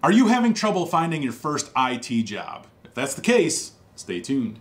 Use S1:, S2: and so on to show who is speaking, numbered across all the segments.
S1: Are you having trouble finding your first IT job? If that's the case, stay tuned.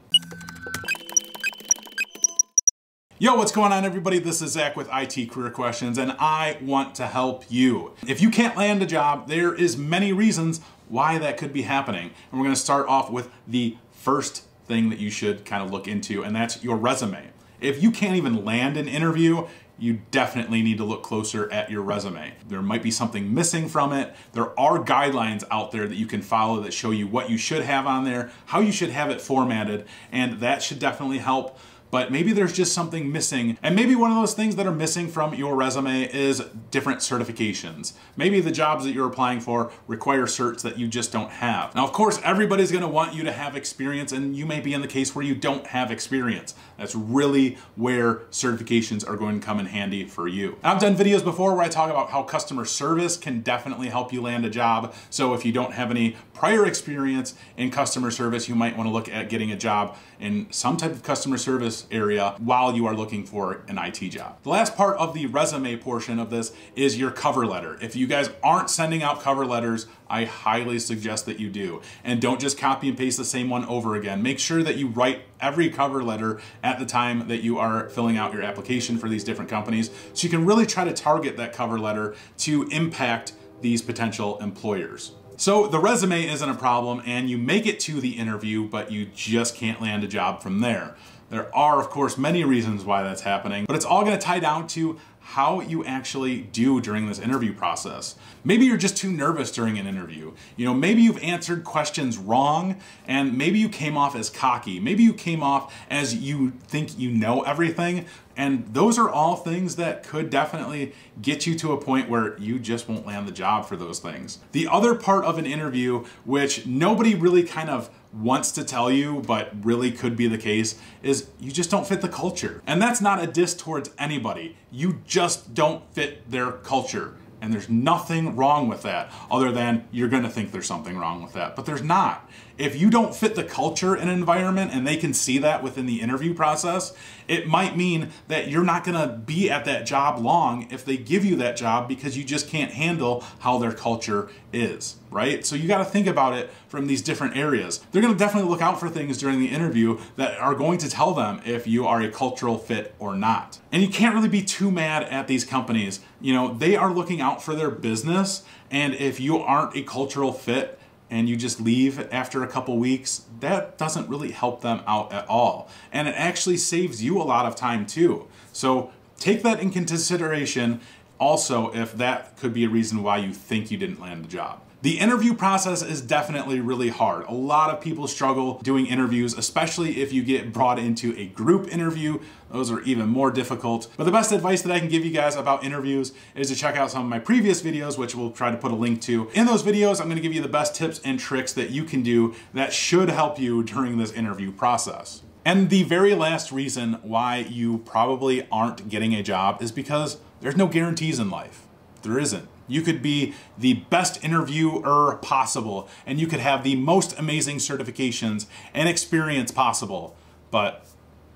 S1: Yo, what's going on everybody? This is Zach with IT Career Questions and I want to help you. If you can't land a job, there is many reasons why that could be happening. And we're gonna start off with the first thing that you should kind of look into, and that's your resume. If you can't even land an interview, you definitely need to look closer at your resume. There might be something missing from it. There are guidelines out there that you can follow that show you what you should have on there, how you should have it formatted, and that should definitely help. But maybe there's just something missing. And maybe one of those things that are missing from your resume is different certifications. Maybe the jobs that you're applying for require certs that you just don't have. Now, of course, everybody's gonna want you to have experience, and you may be in the case where you don't have experience. That's really where certifications are going to come in handy for you. I've done videos before where I talk about how customer service can definitely help you land a job. So if you don't have any prior experience in customer service, you might wanna look at getting a job in some type of customer service area while you are looking for an IT job. The last part of the resume portion of this is your cover letter. If you guys aren't sending out cover letters, I highly suggest that you do. And don't just copy and paste the same one over again. Make sure that you write every cover letter at the time that you are filling out your application for these different companies, so you can really try to target that cover letter to impact these potential employers. So the resume isn't a problem and you make it to the interview, but you just can't land a job from there. There are, of course, many reasons why that's happening, but it's all gonna tie down to how you actually do during this interview process. Maybe you're just too nervous during an interview. You know, maybe you've answered questions wrong, and maybe you came off as cocky. Maybe you came off as you think you know everything, and those are all things that could definitely get you to a point where you just won't land the job for those things. The other part of an interview, which nobody really kind of wants to tell you, but really could be the case, is you just don't fit the culture. And that's not a diss towards anybody. You just don't fit their culture. And there's nothing wrong with that, other than you're gonna think there's something wrong with that, but there's not. If you don't fit the culture in an environment and they can see that within the interview process, it might mean that you're not gonna be at that job long if they give you that job, because you just can't handle how their culture is, right? So you gotta think about it from these different areas. They're gonna definitely look out for things during the interview that are going to tell them if you are a cultural fit or not. And you can't really be too mad at these companies. You know, they are looking out for their business, and if you aren't a cultural fit and you just leave after a couple weeks, that doesn't really help them out at all. And it actually saves you a lot of time too. So take that in consideration also, if that could be a reason why you think you didn't land the job. The interview process is definitely really hard. A lot of people struggle doing interviews, especially if you get brought into a group interview. Those are even more difficult. But the best advice that I can give you guys about interviews is to check out some of my previous videos, which we'll try to put a link to. In those videos, I'm gonna give you the best tips and tricks that you can do that should help you during this interview process. And the very last reason why you probably aren't getting a job is because there's no guarantees in life. There isn't. You could be the best interviewer possible, and you could have the most amazing certifications and experience possible, but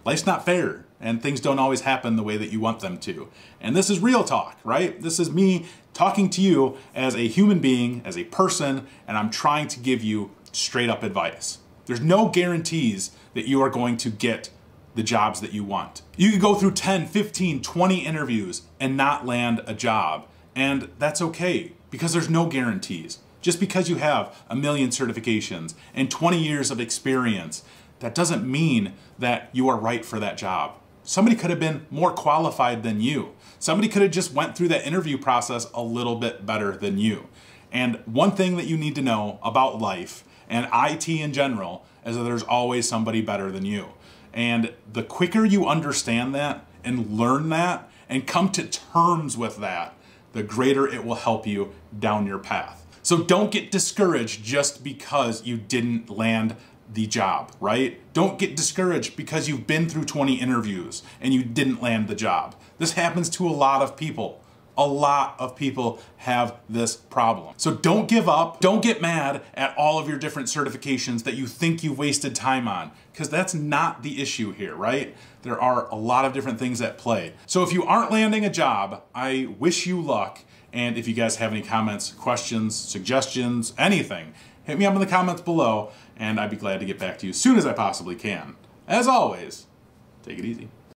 S1: life's not fair, and things don't always happen the way that you want them to. And this is real talk, right? This is me talking to you as a human being, as a person, and I'm trying to give you straight up advice. There's no guarantees that you are going to get the jobs that you want. You could go through 10, 15, 20 interviews and not land a job. And that's okay, because there's no guarantees. Just because you have a million certifications and 20 years of experience, that doesn't mean that you are right for that job. Somebody could have been more qualified than you. Somebody could have just went through that interview process a little bit better than you. And one thing that you need to know about life and IT in general is that there's always somebody better than you. And the quicker you understand that and learn that and come to terms with that, the greater it will help you down your path. So don't get discouraged just because you didn't land the job, right? Don't get discouraged because you've been through 20 interviews and you didn't land the job. This happens to a lot of people. A lot of people have this problem. So don't give up. Don't get mad at all of your different certifications that you think you've wasted time on, because that's not the issue here, right? There are a lot of different things at play. So if you aren't landing a job, I wish you luck. And if you guys have any comments, questions, suggestions, anything, hit me up in the comments below, and I'd be glad to get back to you as soon as I possibly can. As always, take it easy.